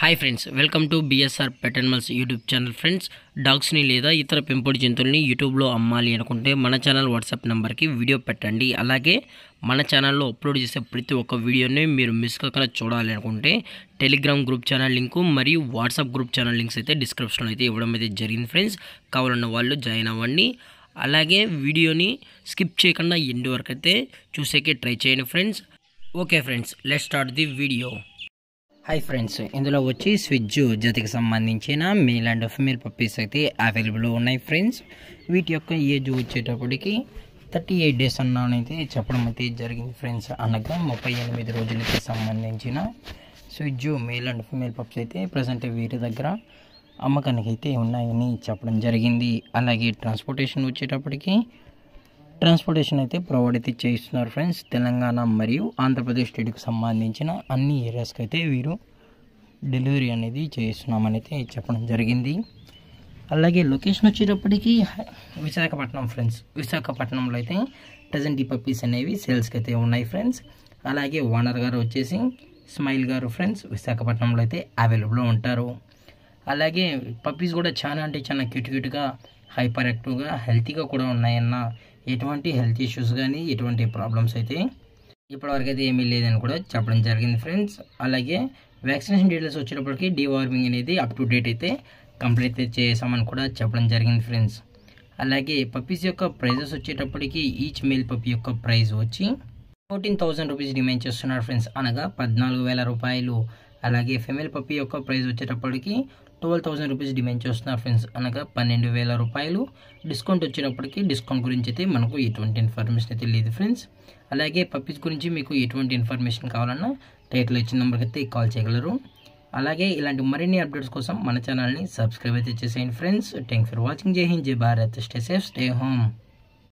Hi friends, welcome to BSR pet animals YouTube channel. Friends, డాగ్స్ని లేదా ఇతర పెంపుడు జంతువుల్ని యూట్యూబ్లో అమ్మాలి అనుకుంటే మన ఛానల్ వాట్సాప్ నెంబర్కి వీడియో పెట్టండి. అలాగే మన ఛానల్లో అప్లోడ్ చేసే ప్రతి ఒక్క వీడియోని మీరు మిస్ కాకుండా చూడాలి అనుకుంటే టెలిగ్రామ్ గ్రూప్ ఛానల్ లింకు మరియు వాట్సాప్ గ్రూప్ ఛానల్ లింక్స్ అయితే డిస్క్రిప్షన్లో అయితే ఇవ్వడం అయితే జరిగింది ఫ్రెండ్స్. కావాలన్న వాళ్ళు జాయిన్ అవ్వండి. అలాగే వీడియోని స్కిప్ చేయకుండా ఎండ్ వరకు అయితే చూసేకే ట్రై చేయండి friends. Okay friends, let's start the video. Hi friends, ఇందులో వచ్చి స్విజ్జు జాతికి సంబంధించిన మేల్ అండ్ ఫీమేల్ పప్పీస్ అయితే అవైలబుల్లో ఉన్నాయి ఫ్రెండ్స్. వీటి యొక్క ఏజ్ వచ్చేటప్పటికి 38 డేస్ అన్నానైతే చెప్పడం అయితే జరిగింది ఫ్రెండ్స్. అనగా 38 రోజులకి సంబంధించిన స్విజ్జు మేల్ అండ్ ఫీమేల్ పప్పీస్ అయితే ప్రజెంట్ వీరి దగ్గర అమ్మకానికి అయితే ఉన్నాయని చెప్పడం జరిగింది. అలాగే ట్రాన్స్పోర్టేషన్ వచ్చేటప్పటికి ట్రాన్స్పోర్టేషన్ అయితే ప్రొవైడ్ అయితే చేస్తున్నారు ఫ్రెండ్స్. తెలంగాణ మరియు ఆంధ్రప్రదేశ్ స్టేట్కి సంబంధించిన అన్ని ఏరియాస్కి అయితే వీరు డెలివరీ అనేది చేస్తున్నామని అయితే చెప్పడం జరిగింది. అలాగే లొకేషన్ వచ్చేటప్పటికి విశాఖపట్నం ఫ్రెండ్స్. విశాఖపట్నంలో అయితే ప్రజెంట్ ఈ పప్పీస్ అనేవి సేల్స్కి అయితే ఉన్నాయి ఫ్రెండ్స్. అలాగే ఓనర్ గారు వచ్చేసి స్మైల్ గారు ఫ్రెండ్స్ విశాఖపట్నంలో అయితే అవైలబుల్లో ఉంటారు. అలాగే పప్పీస్ కూడా చాలా అంటే చాలా క్యూట్గా హైపర్ యాక్టివ్గా హెల్తీగా కూడా ఉన్నాయన్న ఎటువంటి హెల్త్ ఇష్యూస్ కానీ ఎటువంటి ప్రాబ్లమ్స్ అయితే ఇప్పటివరకు అయితే ఏమీ లేదని కూడా చెప్పడం జరిగింది ఫ్రెండ్స్. అలాగే వ్యాక్సినేషన్ డీటెయిల్స్ వచ్చేటప్పటికి డీవార్మింగ్ అనేది అప్ టు డేట్ అయితే కంప్లీట్ చేసామని కూడా చెప్పడం జరిగింది ఫ్రెండ్స్. అలాగే పప్పీస్ యొక్క ప్రైజెస్ వచ్చేటప్పటికి ఈచ్ మేల్ పప్పీ యొక్క ప్రైస్ వచ్చి 14,000 రూపీస్ డిమాండ్ చేస్తున్నారు ఫ్రెండ్స్, అనగా 14,000 రూపాయలు. అలాగే ఫీమేల్ పప్పీ యొక్క ప్రైస్ వచ్చేటప్పటికి 12,000 రూపీస్ డిమాండ్ చేస్తున్నారు ఫ్రెండ్స్, అనగా 12,000 రూపాయలు. డిస్కౌంట్ వచ్చేటప్పటికి డిస్కౌంట్ గురించి అయితే మనకు ఎటువంటి ఇన్ఫర్మేషన్ అయితే లేదు ఫ్రెండ్స్. అలాగే పప్పీస్ గురించి మీకు ఎటువంటి ఇన్ఫర్మేషన్ కావాలన్నా టైటిల్ ఇచ్చిన నెంబర్కి అయితే కాల్ చేయగలరు. అలాగే ఇలాంటి మరిన్ని అప్డేట్స్ కోసం మన ఛానల్ని సబ్స్క్రైబ్ అయితే చేసేయండి ఫ్రెండ్స్. Thanks for watching. జై హింద్, జై Bharat. Stay safe, stay home.